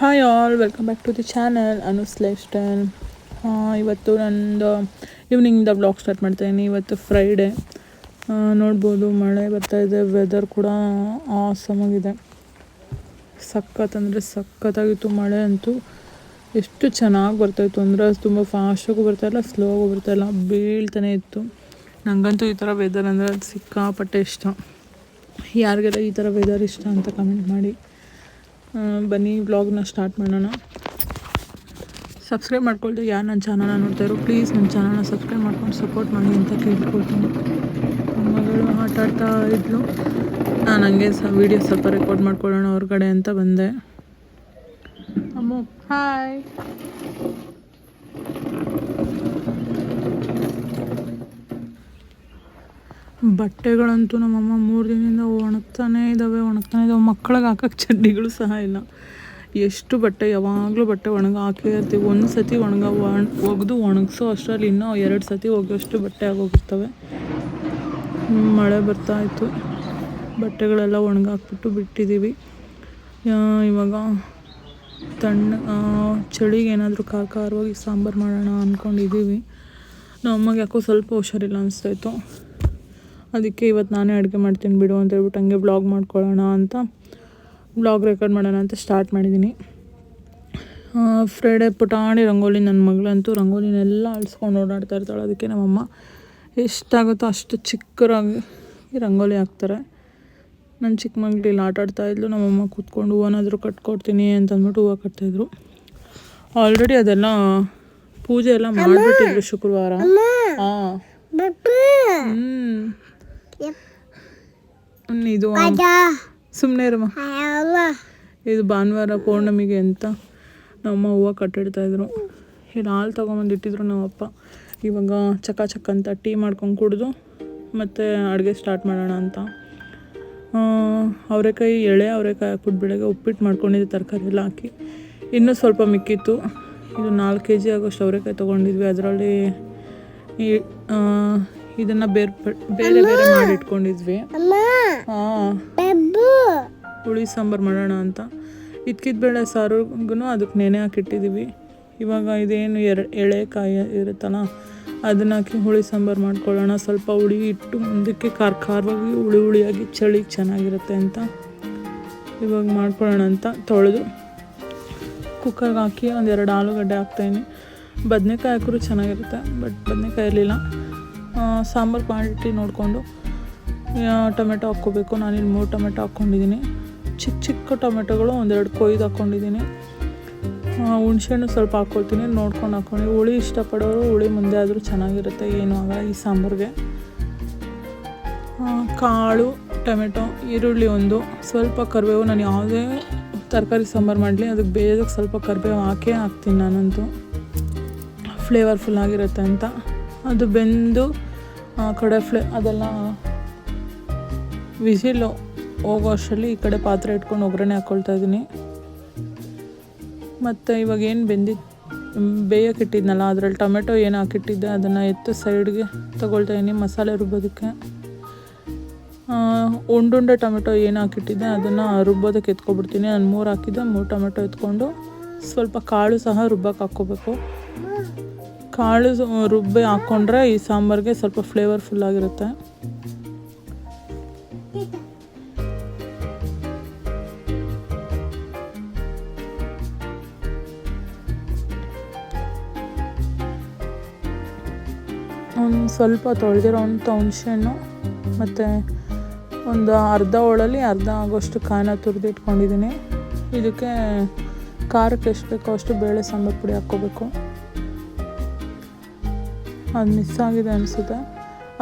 Hi all, welcome back to the channel Anu's lifestyle. ಇವತ್ತು ನಂದು ಈವ್ನಿಂಗಿಂದ blog start ಮಾಡ್ತಾಯಿದ್ದೀನಿ. ಇವತ್ತು ಫ್ರೈಡೇ. ನೋಡ್ಬೋದು ಮಳೆ ಬರ್ತಾಯಿದೆ, ವೆದರ್ ಕೂಡ ಆಸಮಾಗಿದೆ. ಸಖತ್ ಅಂದರೆ ಸಖತ್ತಾಗಿತ್ತು. ಮಳೆ ಅಂತೂ ಎಷ್ಟು ಚೆನ್ನಾಗಿ ಬರ್ತಾಯಿತ್ತು ಅಂದರೆ ತುಂಬ ಫಾಸ್ಟಾಗೂ ಬರ್ತಾಯಿಲ್ಲ, ಸ್ಲೋಗೂ ಬರ್ತಾಯಿಲ್ಲ, ಬೀಳ್ತಾನೆ ಇತ್ತು. ನನಗಂತೂ ಈ ಥರ ವೆದರ್ ಅಂದರೆ ಸಿಕ್ಕಾಪಟ್ಟೆ ಇಷ್ಟ. ಯಾರಿಗೆಲ್ಲ ಈ ಥರ ವೆದರ್ ಇಷ್ಟ ಅಂತ ಕಮೆಂಟ್ ಮಾಡಿ. ಬನ್ನಿ ವ್ಲಾಗ್ನ ಸ್ಟಾರ್ಟ್ ಮಾಡೋಣ. ಸಬ್ಸ್ಕ್ರೈಬ್ ಮಾಡ್ಕೊಳ್ತೀವಿ. ಯಾರು ನನ್ನ ಚಾನಲ್ನ ನೋಡ್ತಾಯಿರೋ ಪ್ಲೀಸ್ ನನ್ನ ಚಾನಲ್ನ ಸಬ್ಸ್ಕ್ರೈಬ್ ಮಾಡ್ಕೊಂಡು ಸಪೋರ್ಟ್ ಮಾಡಿ ಅಂತ ಕೇಳ್ಕೊಳ್ತೀನಿ. ಮಗಳು ಆಟ ಆಡ್ತಾ ಇದ್ಲು. ನಾನು ಹಂಗೆ ವೀಡಿಯೋ ಸ್ವಲ್ಪ ರೆಕಾರ್ಡ್ ಮಾಡ್ಕೊಳ್ಳೋಣ ಹೊರಗಡೆ ಅಂತ ಬಂದೆ. ಅಮ್ಮ ಹಾಯ್. ಬಟ್ಟೆಗಳಂತೂ ನಮ್ಮಮ್ಮ 3 ದಿನದಿಂದ ಒಣಗ್ತಾನೇ ಇದ್ದಾವೆ. ಮಕ್ಕಳಿಗೆ ಹಾಕೋಕ್ಕೆ ಚಡ್ಡಿಗಳು ಸಹ ಇಲ್ಲ. ಎಷ್ಟು ಬಟ್ಟೆ, ಯಾವಾಗಲೂ ಬಟ್ಟೆ ಹಾಕಿರ್ತೀವಿ. ಒಂದು ಸತಿ ಒಗೆದು ಒಣಗಿಸೋ ಅಷ್ಟರಲ್ಲಿ ಇನ್ನೂ 2 ಸತಿ ಒಗೆಯೋಷ್ಟು ಬಟ್ಟೆ ಆಗೋಗಿರ್ತವೆ. ಮಳೆ ಬರ್ತಾಯಿತ್ತು, ಬಟ್ಟೆಗಳೆಲ್ಲ ಒಣಗಾಕ್ಬಿಟ್ಟು ಬಿಟ್ಟಿದ್ದೀವಿ. ಇವಾಗ ಚಳಿಗೆ ಏನಾದರೂ ಖಾರವಾಗಿ ಸಾಂಬಾರು ಮಾಡೋಣ ಅಂದ್ಕೊಂಡಿದ್ದೀವಿ. ನಮ್ಮಮ್ಮಗೆ ಯಾಕೋ ಸ್ವಲ್ಪ ಹುಷಾರಿಲ್ಲ ಅನಿಸ್ತಾಯಿತ್ತು. ಅದಕ್ಕೆ ಇವತ್ತು ನಾನೇ ಅಡುಗೆ ಮಾಡ್ತೀನಿ ಬಿಡು ಅಂತ ಹೇಳ್ಬಿಟ್ಟು ಹಂಗೆ ಬ್ಲಾಗ್ ಮಾಡ್ಕೊಳ್ಳೋಣ ಅಂತ, ಬ್ಲಾಗ್ ರೆಕಾರ್ಡ್ ಮಾಡೋಣ ಅಂತ ಸ್ಟಾರ್ಟ್ ಮಾಡಿದ್ದೀನಿ. ಫ್ರೈಡೇ ಪುಟಾಣಿ ರಂಗೋಲಿ, ನನ್ನ ಮಗಳಂತೂ ರಂಗೋಲಿನೆಲ್ಲ ಅಳಿಸ್ಕೊಂಡು ಓಡಾಡ್ತಾ ಇರ್ತಾಳೆ. ಅದಕ್ಕೆ ನಮ್ಮಮ್ಮ ಎಷ್ಟಾಗುತ್ತೋ ಅಷ್ಟು ಚಿಕ್ಕರಾಗಿ ರಂಗೋಲಿ ಹಾಕ್ತಾರೆ. ನನ್ನ ಚಿಕ್ಕ ಮಗಳಿಗೆ ಆಟ ಆಡ್ತಾಯಿದ್ಲು. ನಮ್ಮಮ್ಮ ಕೂತ್ಕೊಂಡು ಹೂವನಾದರೂ ಕಟ್ಕೊಡ್ತೀನಿ ಅಂತಂದ್ಬಿಟ್ಟು ಹೂವು ಕಟ್ತಾಯಿದ್ರು. ಆಲ್ರೆಡಿ ಅದೆಲ್ಲ ಪೂಜೆ ಎಲ್ಲ ಮಾಡಿಬಿಟ್ಟಿದ್ರು ಶುಕ್ರವಾರ. ಇದು ಸುಮ್ಮನೆ ಇರಮ್ಮ, ಇದು ಭಾನುವಾರ ಪೌರ್ಣಮಿಗೆ ಅಂತ ನಮ್ಮಮ್ಮ ಹೂವು ಕಟ್ಟಿಡ್ತಾಯಿದ್ರು. ಇಲ್ಲಿ ಹಾಲು ತೊಗೊಂಬಂದಿಟ್ಟಿದ್ರು ನಮ್ಮಪ್ಪ. ಇವಾಗ ಚಕ ಅಂತ ಟೀ ಮಾಡ್ಕೊಂಡು ಕುಡಿದು ಮತ್ತು ಅಡುಗೆ ಸ್ಟಾರ್ಟ್ ಮಾಡೋಣ ಅಂತ. ಅವರೆಕಾಯಿ, ಎಳೆ ಅವರೆಕಾಯಿ ಹಾಕ್ಬಿಟ್ಟು ಬೆಳಗ್ಗೆ ಉಪ್ಪಿಟ್ಟು ಮಾಡ್ಕೊಂಡಿದ್ದೆ ತರಕಾರಿ ಎಲ್ಲ ಹಾಕಿ. ಇನ್ನೂ ಸ್ವಲ್ಪ ಮಿಕ್ಕಿತ್ತು. ಇದು 4 kg ಆಗೋಷ್ಟು ಅವರೆಕಾಯಿ ತೊಗೊಂಡಿದ್ವಿ. ಅದರಲ್ಲಿ ಇದನ್ನು ಬೇರೆ ಬೇರೆ ಮಾಡಿ ಇಟ್ಕೊಂಡಿದ್ವಿ. ಹುಳಿ ಸಾಂಬಾರು ಮಾಡೋಣ ಅಂತ. ಬೇಳೆ ಸಾರಿಗೂ ಅದಕ್ಕೆ ನೆನೆ ಹಾಕಿಟ್ಟಿದ್ದೀವಿ. ಇವಾಗ ಇದೇನು ಎಳೆಕಾಯಿ ಇರುತ್ತಲ್ಲ ಅದನ್ನ ಹಾಕಿ ಹುಳಿ ಸಾಂಬಾರು ಮಾಡ್ಕೊಳ್ಳೋಣ. ಸ್ವಲ್ಪ ಹುಳಿ ಇಟ್ಟು ಮುಂದಕ್ಕೆ ಖಾರವಾಗಿ ಹುಳಿಯಾಗಿ ಚಳಿಗೆ ಚೆನ್ನಾಗಿರುತ್ತೆ ಅಂತ ಇವಾಗ ಮಾಡ್ಕೊಳ್ಳೋಣ ಅಂತ ತೊಳೆದು ಕುಕ್ಕರ್ಗೆ ಹಾಕಿ 1-2 ಆಲೂಗಡ್ಡೆ ಹಾಕ್ತಾಯಿನಿ. ಬದನೆಕಾಯಿ ಹಾಕಿದ್ರು ಚೆನ್ನಾಗಿರುತ್ತೆ, ಬಟ್ ಬದನೆಕಾಯಿ ಇರಲಿಲ್ಲ. ಸಾಂಬಾರು ಕ್ವಾಂಟಿಟಿ ನೋಡಿಕೊಂಡು ಟೊಮೆಟೊ ಹಾಕ್ಕೋಬೇಕು. ನಾನಿಲ್ಲಿ 3 ಟೊಮೆಟೊ ಹಾಕ್ಕೊಂಡಿದ್ದೀನಿ. ಚಿಕ್ಕ ಟೊಮೆಟೊಗಳು 1-2 ಕೊಯ್ದು ಹಾಕ್ಕೊಂಡಿದ್ದೀನಿ. ಹುಣಸೆಹಣ್ಣು ಸ್ವಲ್ಪ ಹಾಕ್ಕೊಳ್ತೀನಿ, ನೋಡ್ಕೊಂಡು ಹಾಕ್ಕೊಂಡು. ಹುಳಿ ಇಷ್ಟಪಡೋರು ಹುಳಿ ಮುಂದೆ ಆದರೂ ಚೆನ್ನಾಗಿರುತ್ತೆ, ಏನೂ ಆಗಲ್ಲ ಈ ಸಾಂಬಾರಿಗೆ. ಕಾಳು, ಟೊಮೆಟೊ, ಈರುಳ್ಳಿ, ಸ್ವಲ್ಪ ಕರಿಬೇವು. ನಾನು ಯಾವುದೇ ತರಕಾರಿ ಸಾಂಬಾರು ಮಾಡಲಿ ಅದಕ್ಕೆ ಬೇಯೋದಕ್ಕೆ ಸ್ವಲ್ಪ ಕರಿಬೇವು ಹಾಕ್ತೀನಿ ನಾನಂತೂ, ಫ್ಲೇವರ್ಫುಲ್ ಆಗಿರುತ್ತೆ ಅಂತ. ಅದು ಬೆಂದು ಕಡೆ ಅದೆಲ್ಲ ವಿಸಿಲ್ ಹೋಗೋ ಅಷ್ಟರಲ್ಲಿ ಈ ಕಡೆ ಪಾತ್ರೆ ಇಟ್ಕೊಂಡು ಒಗ್ಗರಣೆ ಹಾಕ್ಕೊಳ್ತಾ ಇದ್ದೀನಿ. ಮತ್ತು ಇವಾಗ ಏನು ಬೇಯೋಕೆ ಇಟ್ಟಿದ್ನಲ್ಲ ಅದರಲ್ಲಿ ಟೊಮೆಟೊ ಏನು ಹಾಕಿಟ್ಟಿದ್ದೆ ಅದನ್ನು ಎತ್ತು ಸೈಡ್ಗೆ ತೊಗೊಳ್ತಾ ಇದ್ದೀನಿ ಮಸಾಲೆ ರುಬ್ಬೋದಕ್ಕೆ. ಉಂಡುಂಡೆ ಟೊಮೆಟೊ ಏನು ಹಾಕಿಟ್ಟಿದ್ದೆ ಅದನ್ನು ರುಬ್ಬೋದಕ್ಕೆ ಎತ್ಕೊಬಿಡ್ತೀನಿ. ನಾನು 3 ಹಾಕಿದ್ದೆ, 3 ಟೊಮೆಟೊ ಎತ್ಕೊಂಡು ಸ್ವಲ್ಪ ಕಾಳು ಸಹ ರುಬ್ಬಕ್ಕೆ ಹಾಕ್ಕೋಬೇಕು. ಕಾಳು ರುಬ್ಬಿ ಹಾಕ್ಕೊಂಡ್ರೆ ಈ ಸಾಂಬಾರಿಗೆ ಸ್ವಲ್ಪ ಫ್ಲೇವರ್ಫುಲ್ ಆಗಿರುತ್ತೆ. ಸ್ವಲ್ಪ ತೊಳೆದಿರೋಂಥ ಹುಣಸೆಹಣ್ಣು ಮತ್ತು ಒಂದು ಅರ್ಧ ಹೋಳಲ್ಲಿ ಅರ್ಧ ಆಗೋಷ್ಟು ಕಾಯಿನ ತುರಿದಿಟ್ಕೊಂಡಿದ್ದೀನಿ. ಇದಕ್ಕೆ ಖಾರಕ್ಕೆ ಎಷ್ಟು ಬೇಕೋ ಅಷ್ಟು ಬೇಳೆ ಸಾಂಬಾರು ಪುಡಿ ಹಾಕ್ಕೋಬೇಕು. ಅದು ಮಿಸ್ ಆಗಿದೆ ಅನಿಸುತ್ತೆ.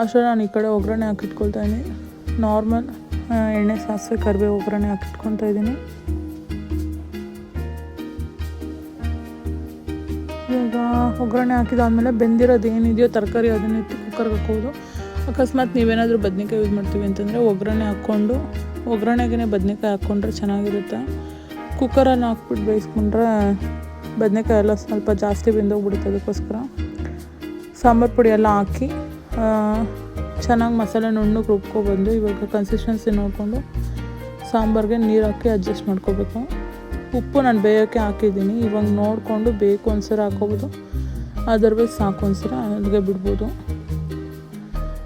ಅಷ್ಟೇ ನಾನು ಈ ಕಡೆ ಒಗ್ಗರಣೆ ಹಾಕಿಟ್ಕೊಳ್ತಾ ಇದ್ದೀನಿ. ನಾರ್ಮಲ್ ಎಣ್ಣೆ, ಸಾಸಿವೆ, ಕರಿಬೇವು ಒಗ್ಗರಣೆ ಹಾಕಿಟ್ಕೊತಾ ಇದ್ದೀನಿ. ಈಗ ಒಗ್ಗರಣೆ ಹಾಕಿದಾದ್ಮೇಲೆ ಬೆಂದಿರೋದು ಏನಿದೆಯೋ ತರಕಾರಿ ಅದನ್ನ ಎತ್ತಿ ಕುಕ್ಕರ್ಗೆ ಹಾಕೋದು. ಅಕಸ್ಮಾತ್ ನೀವೇನಾದರೂ ಬದನೆಕಾಯಿ ಯೂಸ್ ಮಾಡ್ತೀವಿ ಅಂತಂದರೆ ಒಗ್ಗರಣೆ ಹಾಕ್ಕೊಂಡು ಒಗ್ಗರಣೆಗೆ ಬದನೆಕಾಯಿ ಹಾಕ್ಕೊಂಡ್ರೆ ಚೆನ್ನಾಗಿರುತ್ತೆ. ಕುಕ್ಕರಲ್ಲಿ ಹಾಕ್ಬಿಟ್ಟು ಬೇಯಿಸ್ಕೊಂಡ್ರೆ ಬದನೆಕಾಯಿ ಎಲ್ಲ ಸ್ವಲ್ಪ ಜಾಸ್ತಿ ಬೆಂದೋಗ್ಬಿಡುತ್ತೆ. ಅದಕ್ಕೋಸ್ಕರ ಸಾಂಬಾರು ಪುಡಿ ಎಲ್ಲ ಹಾಕಿ ಚೆನ್ನಾಗಿ ಮಸಾಲೆ ನುಣ್ಣಗೆ ರುಬ್ಕೊಬಂದು ಇವಾಗ ಕನ್ಸಿಸ್ಟೆನ್ಸಿ ನೋಡಿಕೊಂಡು ಸಾಂಬಾರಿಗೆ ನೀರು ಹಾಕಿ ಅಡ್ಜಸ್ಟ್ ಮಾಡ್ಕೋಬೇಕು. ಉಪ್ಪು ನಾನು ಬೇಯೋಕ್ಕೆ ಹಾಕಿದ್ದೀನಿ. ಇವಾಗ ನೋಡಿಕೊಂಡು ಬೇಕು ಒಂದ್ಸರಿ ಹಾಕೋಬೋದು, ಅದರ್ವೈಸ್ ಸಾಕು ಒಂದ್ಸರಿ ಅಲ್ಲಿಗೆ ಬಿಡ್ಬೋದು.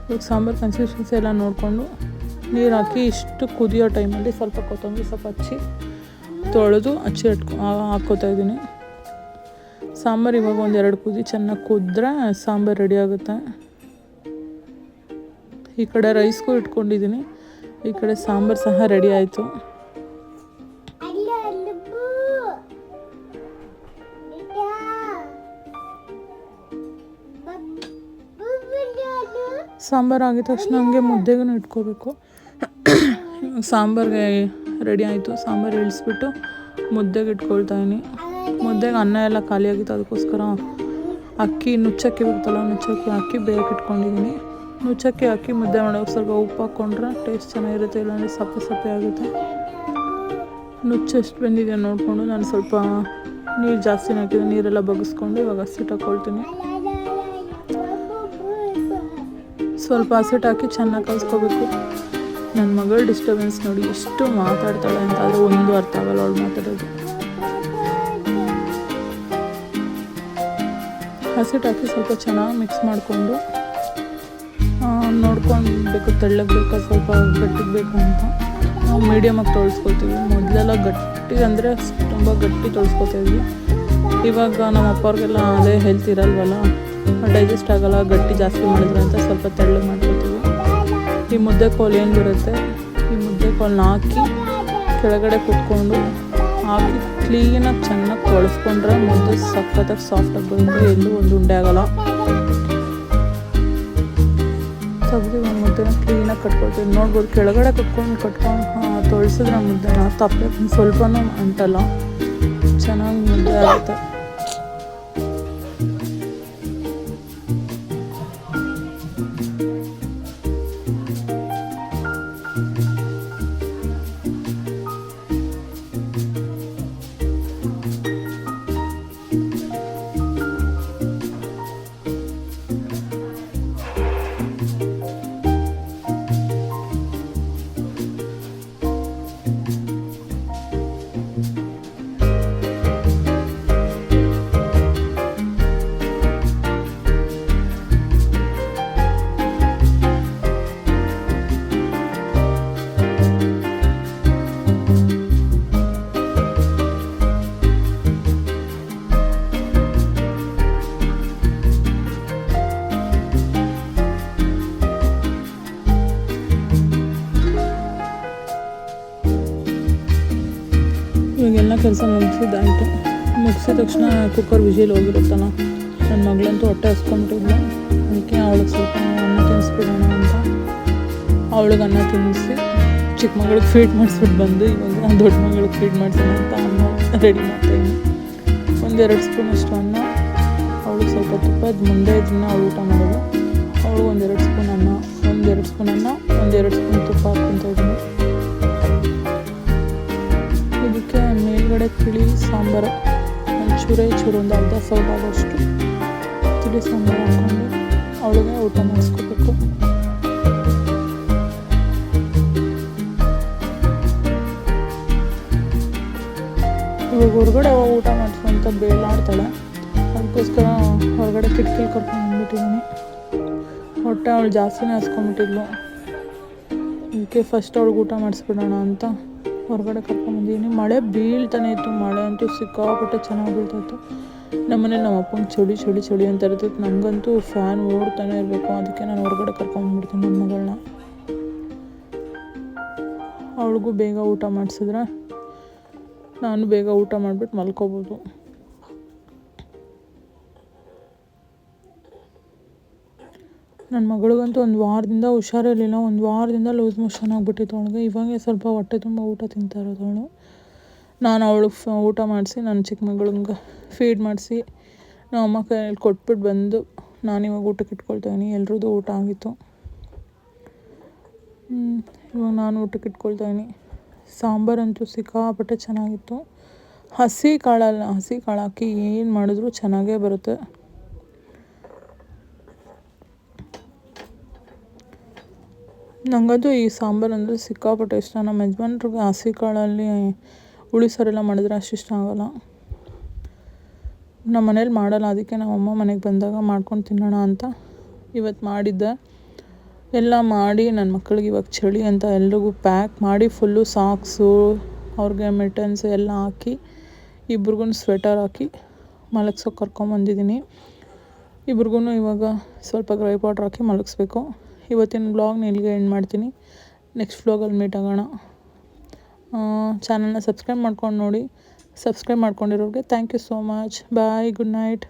ಇವಾಗ ಸಾಂಬಾರು ಕನ್ಸಿಸ್ಟೆನ್ಸಿ ಎಲ್ಲ ನೋಡಿಕೊಂಡು ನೀರು ಹಾಕಿ ಇಷ್ಟು ಕುದಿಯೋ ಟೈಮಲ್ಲಿ ಸ್ವಲ್ಪ ಕೊತ್ತಂಬರಿ ಸೊಪ್ಪು ಹಚ್ಚಿ ತೊಳೆದು ಹಾಕ್ಕೋತಾ ಇದ್ದೀನಿ. ಸಾಂಬಾರು ಇವಾಗ 1-2 ಕುದಿ ಚೆನ್ನಾಗಿ ಕುದ್ರೆ ಸಾಂಬಾರು ರೆಡಿ ಆಗುತ್ತೆ. ಈ ಕಡೆ ರೈಸ್ಗೂ ಇಟ್ಕೊಂಡಿದ್ದೀನಿ, ಈ ಕಡೆ ಸಾಂಬಾರು ಸಹ ರೆಡಿ ಆಯಿತು. ಸಾಂಬಾರು ಆಗಿದ ತಕ್ಷಣ ಹಂಗೆ ಮುದ್ದೆಗೂ ಇಟ್ಕೋಬೇಕು. ಸಾಂಬಾರಿಗೆ ರೆಡಿ ಆಯಿತು. ಸಾಂಬಾರು ಇಳಿಸ್ಬಿಟ್ಟು ಮುದ್ದೆಗೆ ಇಟ್ಕೊಳ್ತಾಯಿನಿ. ಮುದ್ದೆಗೆ ಅನ್ನ ಎಲ್ಲ ಖಾಲಿಯಾಗಿತ್ತು, ಅದಕ್ಕೋಸ್ಕರ ಅಕ್ಕಿ ನುಚ್ಚಕ್ಕಿ ಬರ್ತಲ್ಲ, ನುಚ್ಚಕ್ಕಿ ಹಾಕಿ ಬೇಯಕ್ಕೆ ಇಟ್ಕೊಂಡಿದ್ದೀನಿ. ನುಚ್ಚಕ್ಕಿ ಹಾಕಿ ಮುದ್ದೆ ಮಾಡೋಕೆ ಸ್ವಲ್ಪ ಉಪ್ಪು ಹಾಕ್ಕೊಂಡ್ರೆ ಟೇಸ್ಟ್ ಚೆನ್ನಾಗಿರುತ್ತೆ, ಇಲ್ಲಾಂದರೆ ಸಪ್ಪೆ ಸಪ್ಪೆ ಆಗುತ್ತೆ. ನುಚ್ಚು ಎಷ್ಟು ಬೆಂದಿದೆ ನೋಡಿಕೊಂಡು ನಾನು ಸ್ವಲ್ಪ ನೀರು ಜಾಸ್ತಿನೇ ಹಾಕಿದೆ, ನೀರೆಲ್ಲ ಬಗ್ಗಿಸ್ಕೊಂಡು ಇವಾಗ ಹಸಿಟ್ಟು ಹಾಕ್ಕೊಳ್ತೀನಿ. ಸ್ವಲ್ಪ ಹಸಿಟ್ಟು ಹಾಕಿ ಚೆನ್ನಾಗಿ ಕಲಿಸ್ಕೋಬೇಕು. ನನ್ನ ಮಗಳ ಡಿಸ್ಟರ್ಬೆನ್ಸ್ ನೋಡಿ ಎಷ್ಟು ಮಾತಾಡ್ತಾಳೆ ಅಂತ, ಆದರೆ ಒಂದು ಅರ್ಥ ಆಗಲ್ಲ ಅವಳು ಮಾತಾಡೋದು. ಹಸಿಟ್ಟು ಹಾಕಿ ಸ್ವಲ್ಪ ಚೆನ್ನಾಗಿ ಮಿಕ್ಸ್ ಮಾಡಿಕೊಂಡು ನೋಡ್ಕೊಳ್ಬೇಕು, ತೆಳ್ಳಗೆ ಬೇಕಾ ಸ್ವಲ್ಪ ಗಟ್ಟಿಗೆ ಬೇಕು ಅಂತ ನಾವು ಮೀಡಿಯಮಾಗಿ ತೊಳ್ಸ್ಕೊತೀವಿ. ಮೊದಲೆಲ್ಲ ಗಟ್ಟಿ ಅಂದರೆ ತುಂಬ ಗಟ್ಟಿ ತೊಳ್ಸ್ಕೊತೀವಿ. ಇವಾಗ ನಮ್ಮ ಅಪ್ಪವ್ರಿಗೆಲ್ಲ ಅದೇ ಹೆಲ್ತ್ ಇರಲ್ವಲ್ಲ, ಡೈಜೆಸ್ಟ್ ಆಗೋಲ್ಲ ಗಟ್ಟಿ ಜಾಸ್ತಿ ಮಾಡಿದ್ರೆ ಅಂತ ಸ್ವಲ್ಪ ತೆಳ್ಳಗೆ ಮಾಡ್ಕೊತೀವಿ. ಈ ಮುದ್ದೆ ಕೋಲು ಏನು ಬರುತ್ತೆ, ಈ ಮುದ್ದೆ ಕೋಲನ್ನ ಹಾಕಿ ಕೆಳಗಡೆ ಕುತ್ಕೊಂಡು ಹಾಕಿ ಕ್ಲೀನಾಗಿ ಚೆನ್ನಾಗಿ ತೊಳೆಸ್ಕೊಂಡ್ರೆ ಮುದ್ದೆ ಸಖತ್ತಾಗಿ ಸಾಫ್ಟಾಗಿ ಬರುತ್ತೆ, ಎಲ್ಲೂ ಒಂದು ಉಂಡೆ ಆಗೋಲ್ಲ. ತೆಗ್ದು ಒಂದು ಮುದ್ದೆನ ಕ್ಲೀನಾಗಿ ಕಟ್ಕೊಳ್ತೀವಿ. ನೋಡ್ಬೋದು ಕೆಳಗಡೆ ಕಟ್ಕೊಂಡು ತೊಳ್ಸಿದ್ರೆ ಮುದ್ದೆನ ತಪ್ಪೆ ಸ್ವಲ್ಪನೂ ಅಂಟಲ್ಲ, ಚೆನ್ನಾಗಿ ಮುದ್ದೆ ಆಗುತ್ತೆ. ಇವಾಗೆಲ್ಲ ಕೆಲಸ ಮುಗಿಸಿದ್ದಾಯಿತು. ಮುಗಿಸಿದ ತಕ್ಷಣ ಕುಕ್ಕರ್ ವಿಜಿಲ್ ಹೋಗಿರುತ್ತಲ್ಲ, ನನ್ನ ಮಗಳಂತೂ ಹೊಟ್ಟೆ ಹಸ್ಕೊಂಬಿಟ್ಟಿದ್ಲು. ಅದಕ್ಕೆ ಅವಳಿಗೆ ಸ್ವಲ್ಪ ಅನ್ನ ತಿನ್ನಿಸ್ಬಿಡೋಣ ಅಂತ ಅವಳಿಗೆ ಅನ್ನ ತಿನ್ನಿಸಿ ಚಿಕ್ಕ ಮಗಳಿಗೆ ಫೀಡ್ ಮಾಡಿಸ್ಬಿಟ್ಟು ಬಂದು ಇವಾಗ ನಾನು ದೊಡ್ಡ ಮಗಳಿಗೆ ಫೀಡ್ ಮಾಡ್ತೀನಿ ಅಂತ ಅನ್ನ ರೆಡಿ ಮಾಡ್ತಾಯಿದ್ದೀನಿ. 1-2 ಸ್ಪೂನ್ ಅಷ್ಟು ಅನ್ನ, ಅವಳಿಗೆ ಸ್ವಲ್ಪ ತುಪ್ಪದ ಮುಂದೆ ಇದನ್ನ ಅವಳು ಊಟ ಮಾಡೋದು. ಅವಳು 1-2 ಸ್ಪೂನ್ ಅನ್ನ, 1-2 ಸ್ಪೂನ್ ಅನ್ನ, 1-2 ಸ್ಪೂನ್ ತುಪ್ಪ ಹಾಕ್ಕೊತಾ ಇದ್ದೀನಿ. ಇದಕ್ಕೆ ಮೇಲ್ಗಡೆ ತಿಳಿ ಸಾಂಬಾರು ಚೂರು ಒಂದು ಅರ್ಧ ಸೌಟ್ ಆಗೋಷ್ಟು ತಿಳಿ ಸಾಂಬಾರು ಹಾಕ್ಕೊಂಡು ಅವಳಿಗೆ ಊಟ ಮಾಡಿಸ್ಕೋಬೇಕು. ಇವಾಗ ಹೊರಗಡೆ ಊಟ ಮಾಡಿಸ್ಕೊಂತ ಬೇಲಾಡ್ತಾಳೆ, ಅದಕ್ಕೋಸ್ಕರ ಹೊರಗಡೆ ಕಿಟಕಿಲಿ ಕರ್ಕೊಂಡು ಬಂದ್ಬಿಟ್ಟಿದ್ದೀನಿ. ಹೊಟ್ಟೆ ಅವಳು ಜಾಸ್ತಿನೇ ಹಸ್ಕೊಂಡ್ಬಿಟ್ಟಿದ್ಲು, ಅದಕ್ಕೆ ಫಸ್ಟ್ ಅವಳಿಗೆ ಊಟ ಮಾಡಿಸ್ಬಿಡೋಣ ಅಂತ ಹೊರಗಡೆ ಕರ್ಕೊಂಡ್ಬಂದಿದ್ದೀನಿ. ಮಳೆ ಬೀಳ್ತಾನೆ ಇತ್ತು, ಮಳೆ ಅಂತೂ ಸಿಕ್ಕಾಪಟ್ಟೆ ಚೆನ್ನಾಗಿ ಬೀಳ್ತಾಯಿತ್ತು. ನಮ್ಮನೇಲಿ ನಮ್ಮ ಅಪ್ಪಂಗೆ ಚಳಿ ಅಂತ ಇರ್ತೈತೆ, ನನಗಂತೂ ಫ್ಯಾನ್ ಓಡ್ತಾನೆ ಇರಬೇಕು. ಅದಕ್ಕೆ ನಾನು ಹೊರಗಡೆ ಕರ್ಕೊಂಡ್ಬಿಡ್ತೀನಿ ನನ್ನ ಮಗಳನ್ನ. ಅವಳಿಗೂ ಬೇಗ ಊಟ ಮಾಡಿಸಿದ್ರೆ ನಾನು ಬೇಗ ಊಟ ಮಾಡಿಬಿಟ್ಟು ಮಲ್ಕೋಬೋದು. ನನ್ನ ಮಗಳಿಗಂತೂ ಒಂದು ವಾರದಿಂದ ಹುಷಾರಿರಲಿಲ್ಲ, ಒಂದು ವಾರದಿಂದ ಲೂಸ್ ಮೋಷನ್ ಆಗಿಬಿಟ್ಟಿತ್ತು ಅವಳಿಗೆ. ಇವಾಗೆ ಸ್ವಲ್ಪ ಹೊಟ್ಟೆ ತುಂಬ ಊಟ ತಿಂತಾ ಇರೋದು ಅವಳು. ನಾನು ಅವಳಿಗೆ ಊಟ ಮಾಡಿಸಿ ನನ್ನ ಚಿಕ್ಕ ಮಗಳಿಗೆ ಫೀಡ್ ಮಾಡಿಸಿ ನಮ್ಮ ಅಮ್ಮ ಕೈಯಲ್ಲಿ ಕೊಟ್ಬಿಟ್ಟು ಬಂದು ನಾನಿವಾಗ ಊಟಕ್ಕೆ ಇಟ್ಕೊಳ್ತಾಯಿದ್ದೀನಿ. ಎಲ್ರದ್ದು ಊಟ ಆಗಿತ್ತು, ಇವಾಗ ನಾನು ಊಟಕ್ಕೆ ಇಟ್ಕೊಳ್ತಾಯಿದ್ದೀನಿ. ಸಾಂಬಾರಂತೂ ಸಿಕ್ಕಾಪಟ್ಟೆ ಚೆನ್ನಾಗಿತ್ತು. ಹಸಿ ಕಾಳು ಹಾಕಿ ಏನು ಮಾಡಿದ್ರೂ ಚೆನ್ನಾಗೇ ಬರುತ್ತೆ. ನನಗಂತೂ ಈ ಸಾಂಬಾರು ಅಂದರೆ ಸಿಕ್ಕಾಪಟ್ಟೆ ಇಷ್ಟ. ನಮ್ಮ ಯಜಮಾನ್ರಿಗೆ ಹಸಿ ಕಾಳಲ್ಲಿ ಹುಳಿ ಸಾರೆಲ್ಲ ಮಾಡಿದ್ರೆ ಅಷ್ಟು ಇಷ್ಟ ಆಗೋಲ್ಲ. ನಮ್ಮ ಮನೇಲಿ ಮಾಡಲ್ಲ, ಅದಕ್ಕೆ ನಮ್ಮ ಅಮ್ಮ ಮನೆಗೆ ಬಂದಾಗ ಮಾಡ್ಕೊಂಡು ತಿನ್ನೋಣ ಅಂತ ಇವತ್ತು ಮಾಡಿದ್ದೆ. ಎಲ್ಲ ಮಾಡಿ ನನ್ನ ಮಕ್ಕಳಿಗೆ ಇವಾಗ ಚಳಿ ಅಂತ ಎಲ್ರಿಗೂ ಪ್ಯಾಕ್ ಮಾಡಿ ಫುಲ್ಲು ಸಾಕ್ಸು ಅವ್ರಿಗೆ ಮಿಟನ್ಸ್ ಎಲ್ಲ ಹಾಕಿ ಇಬ್ರಿಗೂ ಸ್ವೆಟರ್ ಹಾಕಿ ಮಲಗ್ಸೋಕೆ ಕರ್ಕೊಂಬಂದಿದ್ದೀನಿ. ಇಬ್ರಿಗೂ ಇವಾಗ ಸ್ವಲ್ಪ ಗ್ರೈ ಪೌಡ್ರ್ ಹಾಕಿ ಮಲಗಿಸ್ಬೇಕು. ಇವತ್ತಿನ ಬ್ಲಾಗ್ನ ಇಲ್ಲಿಗೆ ಎಂಡ್ ಮಾಡ್ತೀನಿ. ನೆಕ್ಸ್ಟ್ ಬ್ಲಾಗಲ್ಲಿ ಮೀಟ್ ಆಗೋಣ. ಚಾನಲ್ನ ಸಬ್ಸ್ಕ್ರೈಬ್ ಮಾಡ್ಕೊಂಡು ನೋಡಿ. ಸಬ್ಸ್ಕ್ರೈಬ್ ಮಾಡ್ಕೊಂಡಿರೋರಿಗೆ thank you so much. Bye, good night.